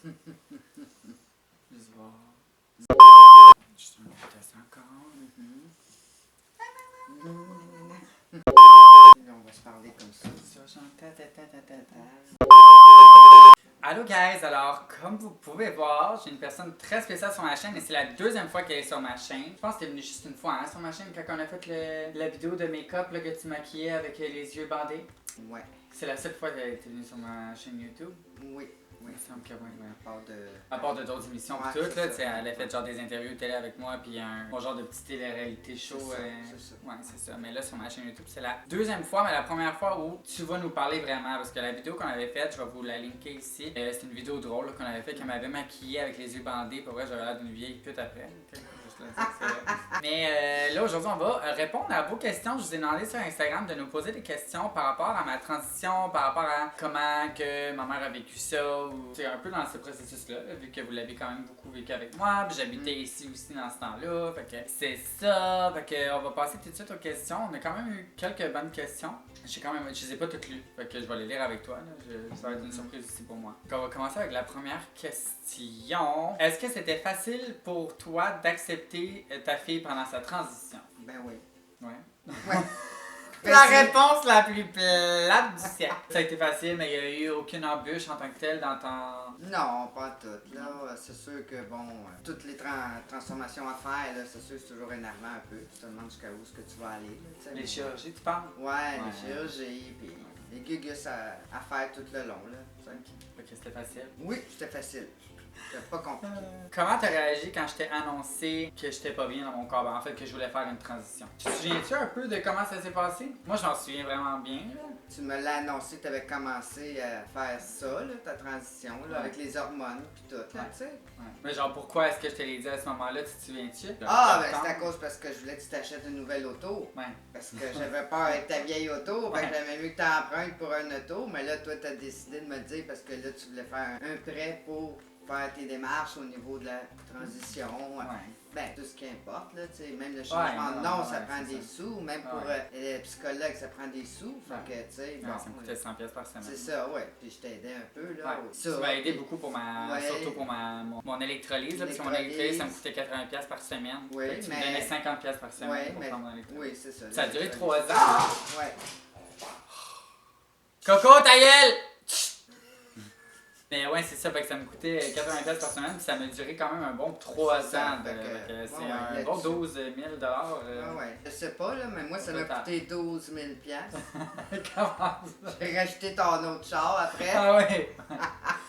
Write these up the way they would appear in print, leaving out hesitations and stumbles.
Juste voir. Juste une invitation encore. Là, on va se parler comme ça. Allô guys, alors comme vous pouvez voir, j'ai une personne très spéciale sur ma chaîne et c'est la deuxième fois qu'elle est sur ma chaîne. Je pense que t'es venu juste une fois sur ma chaîne quand on a fait la vidéo de make-up là, que tu maquillais avec les yeux bandés. Ouais. C'est la seule fois qu'elle était venue sur ma chaîne YouTube. Oui. Il me semble que oui. À À part de d'autres émissions pis Ouais, tout, c'est là, ça. tu sais, elle a fait genre des interviews télé avec moi puis un genre de petit télé-réalité show. C'est ça. Ouais, c'est ça. Mais là, sur ma chaîne YouTube, c'est la deuxième fois, mais la première fois où tu vas nous parler vraiment. Parce que la vidéo qu'on avait faite, je vais vous la linker ici. C'est une vidéo drôle là, qu'on avait faite, qu'elle m'avait maquillée avec les yeux bandés. Pour vrai, j'avais l'air d'une vieille pute après. Juste le dire, c'est vrai. Mais là, aujourd'hui, on va répondre à vos questions. Je vous ai demandé sur Instagram de nous poser des questions par rapport à ma transition, par rapport à comment que ma mère a vécu ça. Ou c'est un peu dans ce processus-là, là, vu que vous l'avez quand même beaucoup vécu avec moi. Puis j'habitais ici aussi dans ce temps-là. Fait que c'est ça. Fait que on va passer tout de suite aux questions. On a quand même eu quelques bonnes questions. Je les ai pas toutes lues. Fait que je vais les lire avec toi. Là. Ça va être une surprise aussi pour moi. Donc, on va commencer avec la première question. Est-ce que c'était facile pour toi d'accepter ta fille pendant sa transition? Ben oui. Ouais. Ouais. La réponse la plus plate du siècle. Ça a été facile, mais il n'y a eu aucune embûche en tant que telle dans ton... Non, pas toutes. Là, c'est sûr que, bon, toutes les transformations à faire, là, c'est sûr que c'est toujours énervant un peu. Tu te demandes jusqu'à où est-ce que tu vas aller. Là, tu sais, Les mais- chirurgies, tu parles? Ouais, les chirurgies, puis les gugus à faire tout le long. Là, tu sais. Fait que c'était facile. Oui, c'était facile. C'était pas compliqué. Comment t'as réagi quand je t'ai annoncé que j'étais pas bien dans mon corps? Ben, en fait, que je voulais faire une transition. Tu te souviens-tu un peu de comment ça s'est passé? Moi, je m'en souviens vraiment bien. Là. Tu me l'as annoncé que tu avais commencé à faire ça, là, ta transition, là, Ouais. avec les hormones puis tout, là, Ouais. tu sais. Ouais. Mais genre, pourquoi est-ce que je te l'ai dit à ce moment-là? Tu te souviens-tu? Ah, ben c'est à cause parce que je voulais que tu t'achètes une nouvelle auto. Ouais. Parce que j'avais peur avec ta vieille auto, fait que Ouais. j'avais mieux que t'empruntes pour un auto, mais là, toi, t'as décidé de me dire parce que là, tu voulais faire un prêt pour faire tes démarches au niveau de la transition. Ouais. Ben, tout ce qui importe, là, tu sais, même le changement de nom, ça prend des sous, même pour le psychologue, ça prend des sous, fait que, tu sais, Ouais, bon, ça me coûtait 100$ par semaine. c'est ça, ouais, puis je t'aidais un peu, là. Ouais. Ça, Tu m'as aidé beaucoup pour ma. Ouais. Surtout pour mon électrolyse. Là, parce que mon électrolyse, ça me coûtait 80$ par semaine. Oui, Fait que tu me mais- donnais 50$ par semaine Ouais, pour mais, prendre mon électrolyse. oui, c'est ça. Ça a duré l'électrolyse. 3 ans. Ouais. Coco, ta gueule! Mais ouais, c'est ça, fait que ça me coûtait 80$ par semaine, puis ça m'a duré quand même un bon 3 C'est ça, ans. fait que- Fait que c'est ouais, un là-dessus. bon 12 000$. Ah ouais. Je sais pas, là, mais moi, ça m'a Total. coûté 12 000 piastres. Comment ça? J'ai racheté ton autre char après. Ah ouais!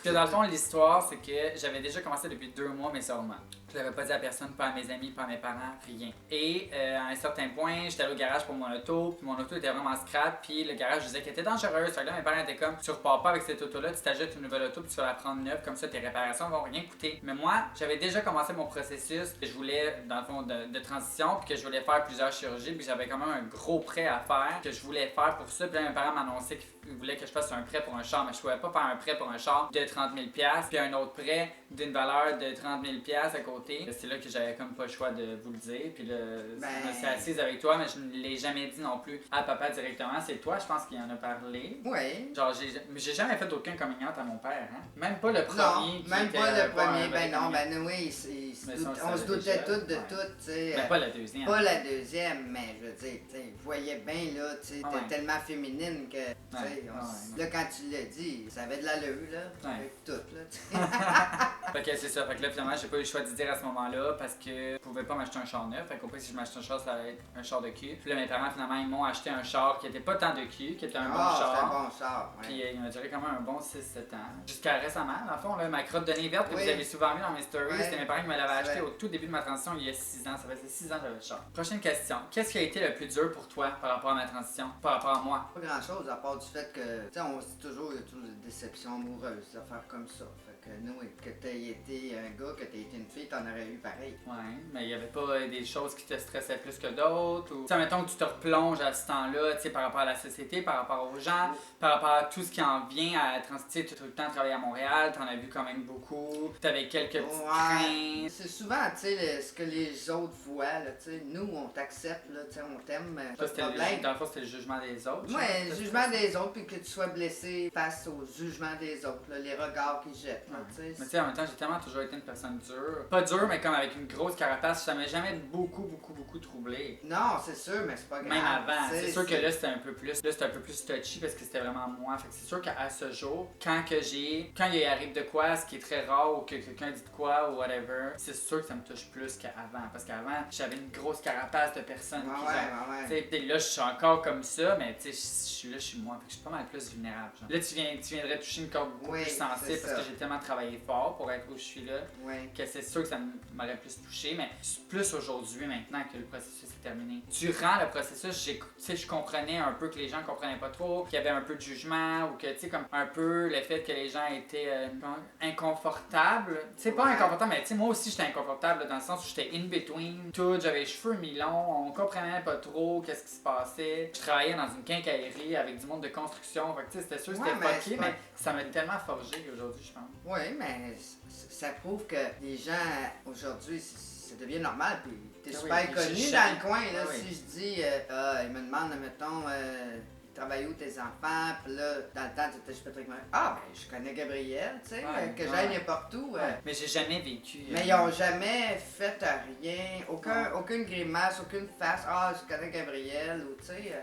Que dans le fond, l'histoire, c'est que j'avais déjà commencé depuis 2 mois mes hormones. Je l'avais pas dit à personne, pas à mes amis, pas à mes parents, rien. Et à un certain point, j'étais allé au garage pour mon auto, puis mon auto était vraiment scrap, puis le garage disait qu'elle était dangereuse. Fait que là, mes parents étaient comme, tu repars pas avec cette auto-là, tu t'achètes une nouvelle auto, puis tu vas la prendre neuve, comme ça tes réparations vont rien coûter. Mais moi, j'avais déjà commencé mon processus, que je voulais, dans le fond, de transition, puis que je voulais faire plusieurs chirurgies, puis j'avais quand même un gros prêt à faire, que je voulais faire pour ça. Puis là, mes parents m'annonçaient qu'ils voulaient que je fasse un prêt pour un char, mais je pouvais pas faire un prêt pour un char de 30 000$, puis un autre prêt d'une valeur de 30 000$ à côté. C'est là que j'avais comme pas le choix de vous le dire. Puis là, je me suis assise avec toi, mais je ne l'ai jamais dit non plus à papa directement. C'est toi, je pense, qui en a parlé. Oui. Genre, j'ai jamais fait aucun coming out à mon père, hein? Même pas le premier. Non, qui même était pas le pas premier. un Ben vrai non, coming out. ben oui, Mais ça, on le on se savait doutait déjà. toutes de Ouais. tout, tu sais. Mais pas la deuxième. Pas la deuxième, mais je veux dire, tu sais, je voyais bien, là, tu sais, Ah t'es ouais. tellement féminine que, tu sais, Ouais, ouais. là, quand tu l'as dit, ça avait de l'allure, là, Ouais. avec tout, là, tu sais. Fait que c'est ça. Fait que là, finalement, j'ai pas eu le choix de dire à ce moment-là parce que je pouvais pas m'acheter un char neuf. Fait qu'au pire, si je m'achetais un char, ça allait être un char de cul. Puis là, mes parents, finalement, ils m'ont acheté un char qui était pas tant de cul, qui était un bon Ah, char. c'était un bon char, ouais. Puis il m'a duré quand même un bon 6-7 ans. Jusqu'à récemment, dans le fond, là, ma crotte de nez verte que Oui. vous avez souvent vu dans mes stories, Ouais. c'était mes parents qui me l'avaient C'est acheté vrai. au tout début de ma transition il y a 6 ans. Ça faisait 6 ans que j'avais le char. Prochaine question. Qu'est-ce qui a été le plus dur pour toi par rapport à ma transition, par rapport à moi? Pas grand chose à part du fait que, tu sais, on se dit toujours, il y a toujours des déceptions amoureuses, des affaires comme ça. Fait que, nous, que t'aies été un gars, que t'as été une fille, t'en aurais eu pareil. Ouais, mais il y avait pas des choses qui te stressaient plus que d'autres ou... Tu sais, mettons que tu te replonges à ce temps-là, tu sais, par rapport à la société, par rapport aux gens, par rapport à tout ce qui en vient à... Tu sais, tout le temps travaillé à Montréal, t'en as vu quand même beaucoup, t'avais quelques petites craintes. C'est souvent, tu sais, ce que les autres voient, là, tu sais. Nous, on t'accepte, là, tu sais, on t'aime, pas de problème. Dans le fond, c'était le jugement des autres. Ouais, le jugement des autres, puis que tu sois blessé face au jugement des autres, là, les regards qu'ils jettent, là, tu sais. Mais tu sais, en même temps, j'ai tellement toujours été une personne dure. Pas dure, mais comme avec une grosse carapace, ça m'a jamais beaucoup troublé. Non, c'est sûr, mais c'est pas grave. Même avant. C'est sûr que là, c'était un peu plus. Là, c'était un peu plus touchy parce que c'était vraiment moi. Fait que c'est sûr qu'à ce jour, quand il arrive de quoi, ce qui est très rare, ou que quelqu'un dit de quoi, ou whatever, c'est sûr que ça me touche plus qu'avant. Parce qu'avant, j'avais une grosse carapace de personnes qui tu sais, là, je suis encore comme ça, mais tu sais, je suis moi. Fait que je suis pas mal plus vulnérable. Genre. Là, tu viendrais toucher une corde beaucoup plus sensible parce que j'ai tellement travaillé fort pour être où je suis là. Que c'est sûr que ça m'aurait plus touché, mais plus aujourd'hui maintenant que le processus est terminé. Durant le processus, je comprenais un peu que les gens comprenaient pas trop, qu'il y avait un peu de jugement ou que, tu sais, comme un peu le fait que les gens étaient inconfortables. Tu sais, pas inconfortables, mais tu sais, moi aussi j'étais inconfortable là, dans le sens où j'étais in between. Tout, j'avais les cheveux mi-longs, on comprenait pas trop qu'est-ce qui se passait. Je travaillais dans une quincaillerie avec du monde de construction, fait que tu sais, c'était sûr que c'était fucké, mais ça m'a tellement forgé aujourd'hui, je pense. Oui, mais ça prouve que les gens aujourd'hui, ça devient normal, puis t'es super connu dans le coin, là, si je dis, ils me demandent, mettons, travailler où tes enfants, puis là, dans le temps, tu étais juste avec moi. Ah, ben, je connais Gabriel, tu sais, que j'aille n'importe où. Mais j'ai jamais vécu. Mais ils ont jamais fait rien, aucune grimace, aucune face. Ah, je connais Gabriel, ou tu sais.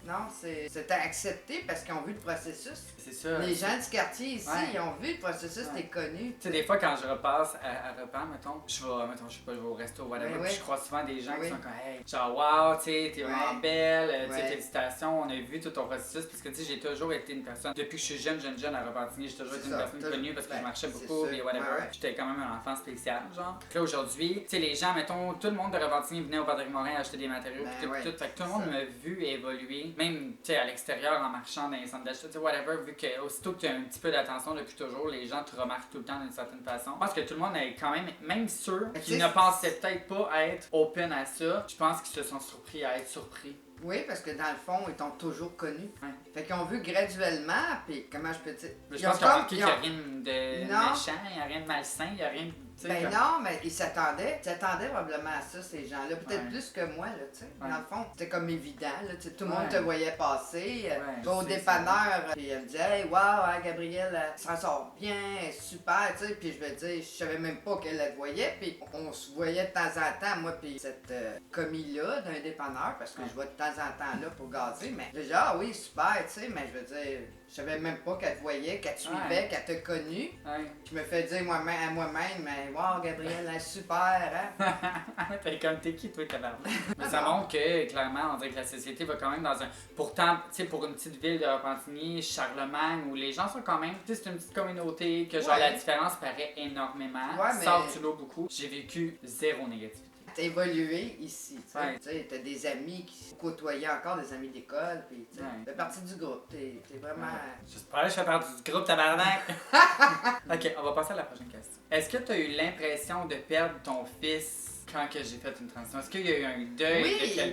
Non, c'était accepté parce qu'ils ont vu le processus. C'est ça. Les gens du quartier ici, ils ont vu le processus, t'es connu. Tu sais, des fois, quand je repasse à repas, mettons, je vais au resto, whatever, puis je croise souvent des gens qui sont comme, hey, genre, wow, tu sais, t'es vraiment belle, tu sais, félicitations, on a vu tout ton processus, parce que, tu sais, j'ai toujours été une personne, depuis que je suis jeune à Repentigny, j'ai toujours été une personne connue parce que je marchais beaucoup, et whatever. J'étais quand même un enfant spécial, genre. Puis là, aujourd'hui, tu sais, les gens, mettons, tout le monde de Repentigny venait au Patrick Morin acheter des matériaux, puis tout, fait que tout le monde m'a vu évoluer, même, tu sais, à l'extérieur, en marchant dans les centres d'achat, tu sais, whatever, vu que aussitôt que tu as un petit peu d'attention depuis toujours, les gens te remarquent tout le temps d'une certaine façon. Je pense que tout le monde est quand même ceux qui ne pensaient peut-être pas être open à ça, je pense qu'ils se sont surpris à être surpris. Oui, parce que dans le fond, ils t'ont toujours connu. Fait qu'ils ont vu graduellement, puis comment je peux dire... Je pense qu'ils ont remarqué qu'il n'y a rien de méchant, il n'y a rien de malsain, il n'y a rien de... Ben non, mais ils s'attendaient probablement à ça, ces gens-là. Peut-être plus que moi, là, tu sais. Dans le fond, c'était comme évident, là, tu sais, tout le monde te voyait passer. Au dépanneur, puis elle me disait, hey, wow, Gabrielle, elle s'en sort bien, elle est super, tu sais. Puis je veux dire, je savais même pas qu'elle la voyait. Puis on se voyait de temps en temps, moi, puis cette commis-là d'un dépanneur, parce que je vais de temps en temps là pour gazer. Mais je dis, ah oui, super, tu sais, mais je veux dire, je savais même pas qu'elle te voyait, qu'elle te suivait, qu'elle te connue. Je me fais dire à moi-même, mais wow, Gabrielle, elle est super, hein? T'es comme, t'es qui, toi, tabarnak? Mais ça montre que, clairement, on dirait que la société va quand même dans un... Pourtant, tu sais, pour une petite ville de Repentigny, Charlemagne, où les gens sont quand même... Tu sais, c'est une petite communauté que, genre, la différence paraît énormément. Sort du lot beaucoup. J'ai vécu zéro négativité. T'as évolué ici, tu sais, t'as des amis qui côtoyaient encore, des amis d'école, puis tu fais partie du groupe, t'es vraiment... J'espère que je fais partie du groupe, tabarnak! Ok, on va passer à la prochaine question. Est-ce que t'as eu l'impression de perdre ton fils quand que j'ai fait une transition? Est-ce qu'il y a eu un deuil de quelqu'un?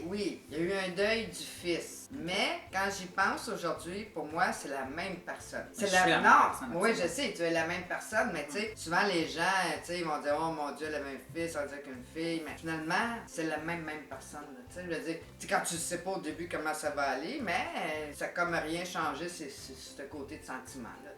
Oui, il y a eu un deuil du fils. Mais quand j'y pense aujourd'hui, pour moi, c'est la même personne. C'est la même personne. Oui, je sais, tu es la même personne, mais tu sais, souvent les gens, tu sais, ils vont dire, oh mon Dieu, le même fils, on va dire qu'une fille, mais finalement, c'est la même personne. Tu sais, je veux dire, quand tu sais pas au début comment ça va aller, mais ça a comme rien changé, c'est ce côté de sentiment-là.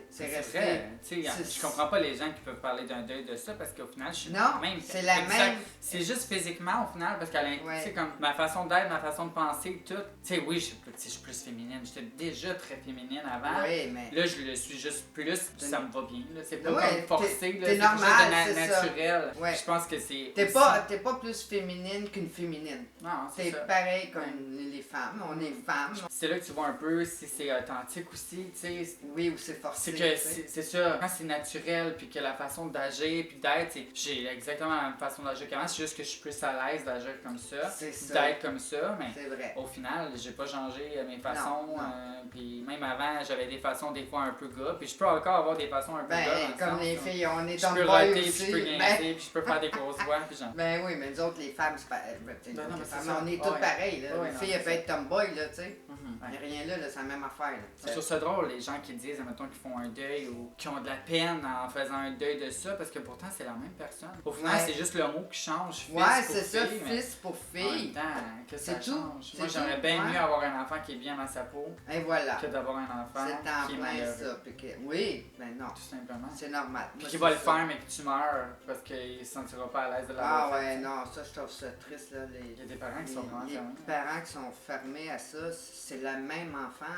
C'est resté. Vrai. Tu sais, je comprends pas les gens qui peuvent parler d'un deuil de ça parce qu'au final, je suis même. C'est la même. C'est juste physiquement au final parce qu'elle tu sais, comme ma façon d'être, ma façon de penser, tout. Tu sais, oui, je suis plus féminine. J'étais déjà très féminine avant. Oui, mais... Là, je le suis juste plus, puis ça me va bien. C'est pas comme forcé, c'est normal, c'est naturel. Je pense que c'est. T'es pas plus féminine qu'une féminine. Non, c'est ça. T'es pareil comme les femmes. On est femmes. C'est là que tu vois un peu si c'est authentique aussi, tu sais. Oui, ou c'est forcé. C'est ça. Quand c'est naturel, puis que la façon d'agir, puis d'être, j'ai exactement la même façon d'agir qu'avant. C'est juste que je suis plus à l'aise d'agir comme ça. C'est ça. D'être comme ça, mais c'est vrai. Au final, j'ai pas changé mes façons. Puis même avant, j'avais des façons des fois un peu gars. Puis je peux encore avoir des façons un peu gars. Comme les filles, on est dans le boy boy aussi. Je peux grincer, puis je peux faire des grosses voix. Puis genre... Ben oui, mais nous autres, les femmes, c'est pas... on est toutes pareilles. Les filles, elles peuvent être tomboy, là, tu sais. Il n'y a rien là, c'est la même affaire. Je trouve ça drôle, les gens qui disent, admettons, qu'ils font un deuil ou qui ont de la peine en faisant un deuil de ça, parce que pourtant, c'est la même personne. Au final, c'est juste le mot qui change. Fils pour c'est ça, fille, fils pour fille. En même temps, que ça change. Moi, j'aimerais bien mieux avoir un enfant qui est bien dans sa peau que d'avoir un enfant qui est malheureux. Ça. Oui, mais non. Tout simplement. C'est normal. Puis qui va le faire, mais que tu meurs parce qu'il ne se sentira pas à l'aise de l'avoir fait. Non, ça, je trouve ça triste. Là, il y a des parents qui sont vraiment fermés. Les parents qui sont fermés à ça, c'est le même enfant.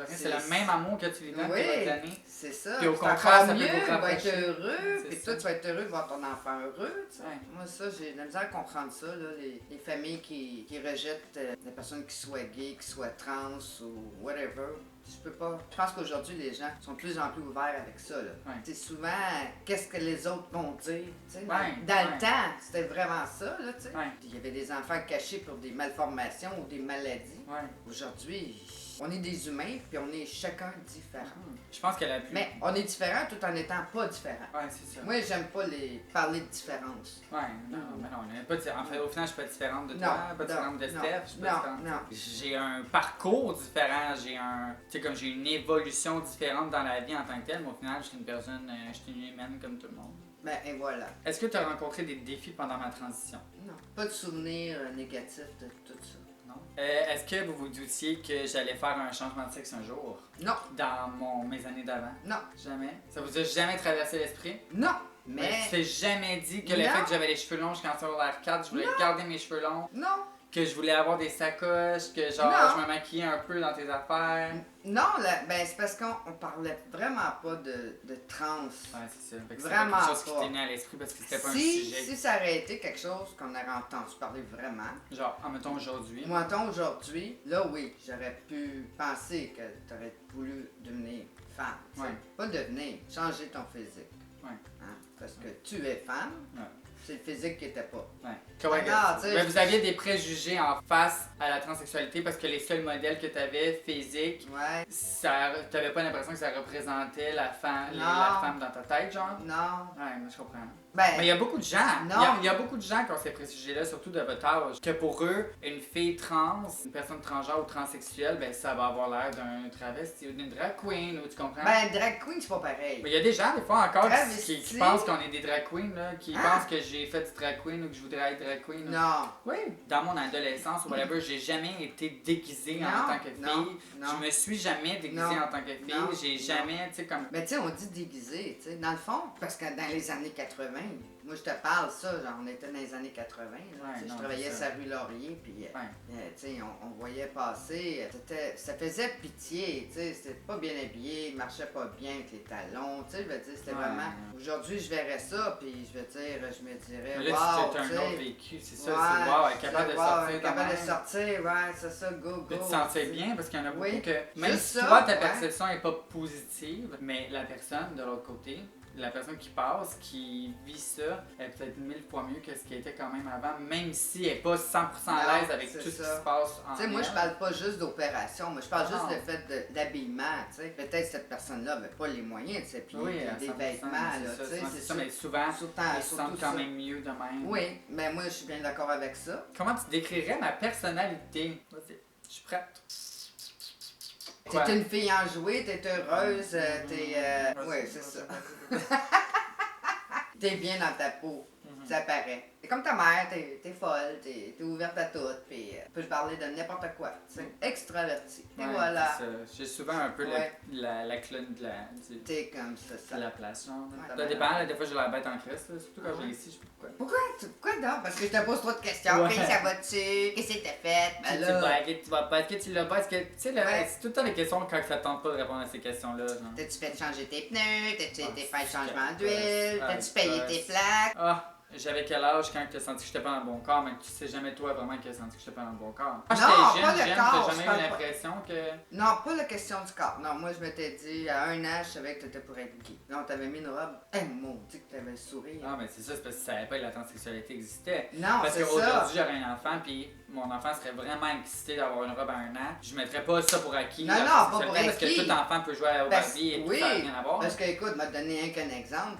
C'est le même amour que tu lui donnes oui, qui va te donner. C'est ça. Puis au contraire, ça mieux, peut il va être heureux. Puis toi, tu vas être heureux de voir ton enfant heureux. Moi, ça, j'ai de la misère à comprendre ça. Là, les familles qui rejettent les personnes qui soient gays, qui soient trans ou whatever. Je peux pas. Je pense qu'aujourd'hui, les gens sont de plus en plus ouverts avec ça. Là. Souvent, qu'est-ce que les autres vont dire? Dans le temps, c'était vraiment ça. Là, il y avait des enfants cachés pour des malformations ou des maladies. Aujourd'hui, on est des humains, puis on est chacun différent. Je pense qu'elle a Mais on est différent tout en étant pas différent. C'est ça. Moi, j'aime pas parler de différence. Non, on n'est pas différent. En fait, au final, je suis pas différente de toi, pas différente de Steph. Je suis pas différente. J'ai un parcours différent, j'ai une évolution différente dans la vie en tant que telle, mais au final, je suis une personne, je suis une humaine comme tout le monde. Et voilà. Est-ce que tu as rencontré des défis pendant ma transition? Non. Pas de souvenirs négatifs de tout ça. Non. Est-ce que vous vous doutiez que j'allais faire un changement de sexe un jour? Non. Dans mes années d'avant? Non. Jamais? Ça vous a jamais traversé l'esprit? Non. Mais tu t'es jamais dit que le fait que j'avais les cheveux longs jusqu'en secondaire 4, je voulais garder mes cheveux longs? Non. Que je voulais avoir des sacoches, que genre je me maquillais un peu dans tes affaires? Non, c'est parce qu'on parlait vraiment pas de trans. C'est ça. Vraiment pas quelque chose qui t'est né à l'esprit parce que c'était pas un sujet. Si ça aurait été quelque chose qu'on aurait entendu parler vraiment. Genre, mettons aujourd'hui. Aujourd'hui, là oui, j'aurais pu penser que tu aurais voulu devenir femme. Pas devenir, changer ton physique. Parce que tu es femme. C'est le physique qui était pas. Mais vous aviez des préjugés en face à la transsexualité parce que les seuls modèles que tu avais physiques, t'avais pas l'impression que ça représentait la femme dans ta tête, genre? Non. Mais je comprends. Mais il y a beaucoup de gens. Il y a beaucoup de gens qui ont ces préjugés-là, surtout de votre âge, que pour eux, une fille trans, une personne transgenre ou transsexuelle, ça va avoir l'air d'un travesti ou d'une drag queen, ou tu comprends? Drag queen, c'est pas pareil. Mais il y a des gens, des fois encore, qui pensent qu'on est des drag queens, là, qui pensent que j'ai fait du drag queen ou que je voudrais être drag queen. Non. Oui. Dans mon adolescence ou whatever, j'ai jamais été déguisée en tant que fille. Je me suis jamais déguisée en tant que fille. J'ai jamais, tu sais, comme. Mais tu sais, on dit déguisée, tu sais. Dans le fond, parce que dans les années 80, moi je te parle ça, genre on était dans les années 80, je travaillais sur la rue Laurier, puis on voyait passer, ça faisait pitié, c'était pas bien habillé, il marchait pas bien avec les talons, je veux dire, c'était vraiment. Aujourd'hui je verrais ça, puis je me dirais, mais là, wow, c'est un autre vécu, c'est ça, c'est wow, être capable de sortir. Capable de sortir, c'est ça, go. Mais tu te sentais bien, parce qu'il y en a beaucoup que, même si toi ta perception est pas positive, mais la personne de l'autre côté, la personne qui passe, qui vit ça, elle est peut-être 1000 fois mieux que ce qui était quand même avant, même si elle n'est pas 100% à l'aise avec tout ce qui se passe en elle. Moi, je parle pas juste d'opération, moi je parle juste du fait d'habillement. Peut-être cette personne-là n'avait pas les moyens de s'habiller, des vêtements. C'est ça, mais souvent, ils se sentent quand même mieux de même. Oui, mais moi, je suis bien d'accord avec ça. Comment tu décrirais ma personnalité? Vas-y, je suis prête. T'es une fille enjouée, t'es heureuse, oui, c'est ça. T'es bien dans ta peau, ça paraît. T'es comme ta mère, t'es folle, t'es ouverte à tout, puis tu peux parler de n'importe quoi, tu sais, extraverti. Et voilà. J'ai souvent un peu la clown t'es comme ça. De la place, genre. Ça dépend, des fois j'ai la bête en crise, surtout quand j'ai ici, je sais pas pourquoi. Pourquoi donc? Parce que je te pose trop de questions, puis ça va-tu? Qu'est-ce que t'as fait? Tu vas pas, est-ce que tu l'as pas? Est-ce que, tu sais, c'est tout le temps des questions quand ça tente pas de répondre à ces questions-là. T'as-tu fait changer tes pneus? T'as-tu été faire le changement d'huile? T'as-tu payé tes plaques? J'avais quel âge quand tu as senti que j'étais pas dans le bon corps, mais tu sais jamais toi vraiment que tu as senti que j'étais pas dans le bon corps. Quand j'étais jeune, t'as jamais eu l'impression que... Non, pas la question du corps. Non, moi je m'étais dit, à un an, je savais que t'étais pour être gay. Non, t'avais mis une robe. Maudit que t'avais le sourire. Non, mais c'est ça, c'est parce que tu savais pas que la transsexualité existait. Non, parce c'est ça. qu'aujourd'hui, j'aurais un enfant, puis mon enfant serait vraiment excité d'avoir une robe à un an. Je mettrais pas ça pour acquis. Non, pas pour acquis. Parce que tout enfant peut jouer au Barbie et tout, ça n'a rien à voir. Parce que, écoute, m'a donné qu'un exemple.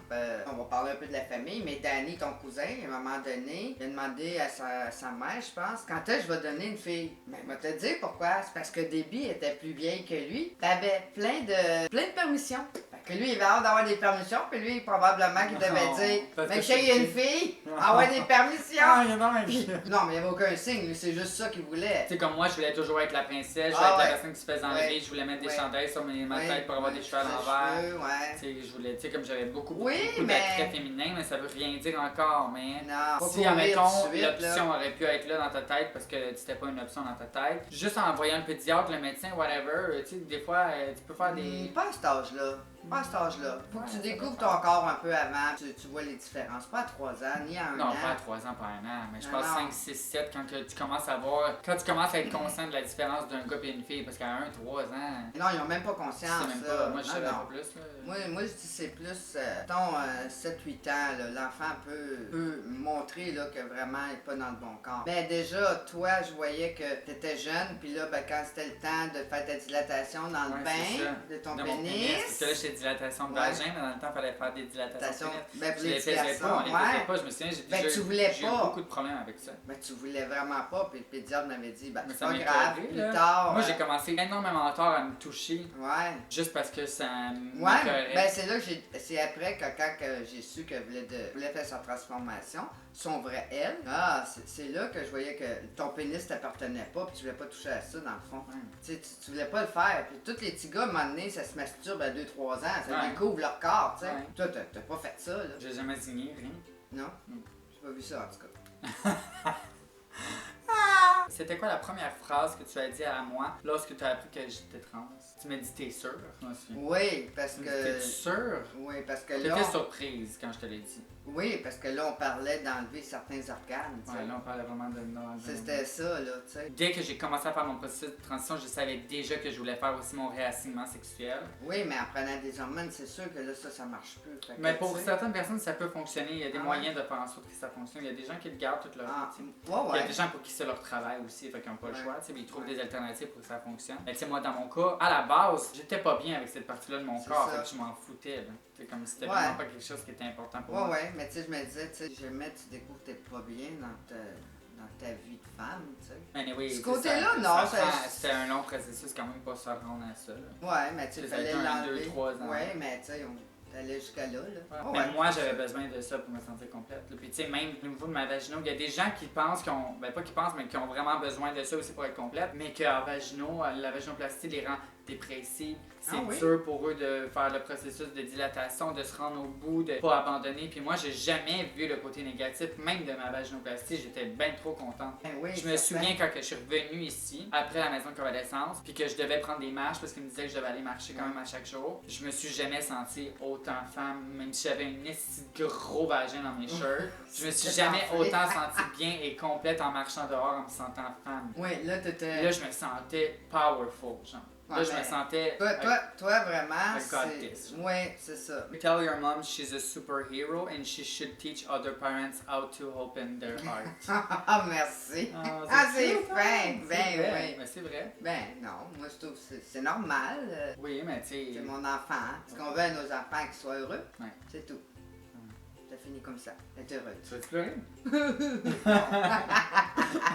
On va parler un peu de la famille, mais Danny, ton cousin, à un moment donné, il a demandé à sa mère, je pense, quand est-ce que je vais donner une fille? Mais il m'a te dit pourquoi. C'est parce que Debbie était plus vieille que lui. T'avais plein de permissions. Fait que lui, il avait hâte d'avoir des permissions, puis lui, probablement, qu'il devait dire, mais chez, il y a une fille, avoir des permissions. Non, mais il n'y avait aucun signe, lui, c'est juste ça qu'il voulait. Tu sais, comme moi, je voulais toujours être la princesse, je voulais être la personne qui se faisait enlever, je voulais mettre des chandails sur ma tête pour avoir des cheveux à l'envers. Tu sais, je voulais, tu sais, comme j'avais beaucoup d'attraits féminins, mais ça veut rien dire encore, mais si, admettons, l'option aurait pu être là dans ta tête parce que c'était pas une option dans ta tête, juste en voyant le pédiatre, le médecin, whatever, tu sais, des fois, tu peux faire des... Pas à cet âge-là. Pas à cet âge-là. Faut que tu découvres ton corps un peu avant, tu vois les différences. Pas à 3 ans, ni à 1 an. Non, pas à 3 ans, pas à 1 an. Mais je pense 5, 6, 7, quand tu commences à voir. Quand tu commences à être conscient de la différence d'un gars et une fille, parce qu'à 1, 3 ans. Non, ils ont même pas conscience. Même pas. Moi, je savais pas plus. Là. Moi, je dis c'est plus. Mettons, 7-8 ans, l'enfant peut montrer là, que vraiment il n'est pas dans le bon corps. Mais déjà, toi, je voyais que tu étais jeune, puis là, ben, quand c'était le temps de faire ta dilatation dans le bain de ton pénis. Parce que là, j'étais dilatation de vagin, mais dans le temps, il fallait faire des dilatations de pénis. Ben, je les faisais pas, on les faisait pas. Je me souviens, j'ai eu beaucoup de problèmes avec ça. Ben, tu voulais vraiment pas, puis le pédiatre m'avait dit, ben, c'est pas grave, grave, plus tard. Moi, j'ai commencé énormément tard à me toucher. Ouais. Juste parce que ça m'écœurait. Ben, c'est là que c'est après que quand j'ai su qu'elle voulait faire sa transformation, son vrai elle, c'est là que je voyais que ton pénis t'appartenait pas, puis tu voulais pas toucher à ça, dans le fond. Tu voulais pas le faire. Puis tous les petits gars, à un moment donné, ça se masturbe à 2-3 ans, ça découvre leur corps, tu sais. Toi, t'as pas fait ça, là. J'ai jamais signé, rien. Non? J'ai pas vu ça, en tout cas. C'était quoi la première phrase que tu as dit à moi lorsque tu as appris que j'étais trans? Tu m'as dit t'es sûre? Oui, parce que... T'es sûre? Oui, parce que là... T'étais surprise quand je te l'ai dit. Oui, parce que là, on parlait d'enlever certains organes, tu sais. Ouais, là, on parlait vraiment de... C'était ça, là, tu sais. Dès que j'ai commencé à faire mon processus de transition, je savais déjà que je voulais faire aussi mon réassignement sexuel. Oui, mais en prenant des hormones, c'est sûr que là, ça marche plus. Mais pour certaines personnes, ça peut fonctionner. Il y a des moyens de faire en sorte que ça fonctionne. Il y a des gens qui le gardent toute leur vie. Il y a des gens pour qui c'est leur travail aussi, fait qu'ils n'ont pas le choix. Ils trouvent des alternatives pour que ça fonctionne. Mais tu sais, moi, dans mon cas, à la base, j'étais pas bien avec cette partie-là de mon corps. Fait que je m'en foutais. C'est comme si c'était vraiment pas quelque chose qui était important pour moi. Ouais, mais tu sais, je me disais, tu sais, jamais tu découvres que t'es pas bien dans ta vie de femme, tu sais. Anyway, ce côté-là, non. C'était un long processus quand même pas se rendre à ça. Là. Ouais, mais tu sais, fallait l'enlever. 2-3 ans. Ouais, mais tu sais, on allait jusqu'à là. Mais moi, j'avais besoin de ça pour me sentir complète. Là. Puis tu sais, même au niveau de ma vaginaux, il y a des gens qui pensent pas qui pensent, mais qui ont vraiment besoin de ça aussi pour être complète, mais qu'en vaginaux, la vaginoplastie les rend dépressifs. C'est dur pour eux de faire le processus de dilatation, de se rendre au bout, de pas abandonner. Puis moi, j'ai jamais vu le côté négatif, même de ma vaginoplastie. J'étais bien trop contente. Je me souviens quand je suis revenue ici, après la maison de convalescence, puis que je devais prendre des marches parce qu'ils me disaient que je devais aller marcher quand même à chaque jour. Je me suis jamais sentie autant femme, même si j'avais une gros vagin dans mes shirts. Je me suis jamais autant sentie bien et complète en marchant dehors en me sentant femme. Oui, là, Là, je me sentais powerful, genre. Là, je me sentais... Toi vraiment, c'est... Oui, c'est ça. Tell your mom she's a superhero and she should teach other parents how to open their heart. Ah, merci. C'est fin. Oui. Mais c'est vrai. Ben non, moi je trouve que c'est normal. Oui, mais tu sais... C'est mon enfant. Ce qu'on veut à nos enfants qu'ils soient heureux, c'est tout. Ça finit comme ça, être heureux. Tu vas-tu pleurer?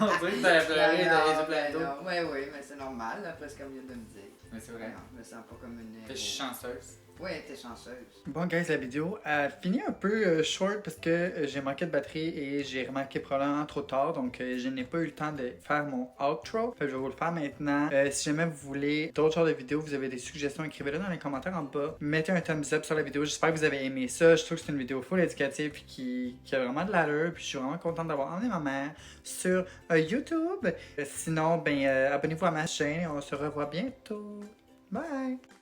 On dirait que t'as pleuré dans les yeux pleins d'eau. Oui, mais c'est normal, après ce qu'on vient de me dire. Mais c'est vrai. Non, je me sens pas comme une... Je suis chanceuse. Oui, t'es chanceuse. Bon, guys, la vidéo a fini un peu short parce que j'ai manqué de batterie et j'ai remarqué probablement trop tard. Donc, je n'ai pas eu le temps de faire mon outro. Fait que je vais vous le faire maintenant. Si jamais vous voulez d'autres genres de vidéos, vous avez des suggestions, écrivez-le dans les commentaires en bas. Mettez un thumbs up sur la vidéo. J'espère que vous avez aimé ça. Je trouve que c'est une vidéo full éducative qui a vraiment de l'allure. Puis je suis vraiment contente d'avoir emmené ma mère sur YouTube. Sinon, abonnez-vous à ma chaîne et on se revoit bientôt. Bye!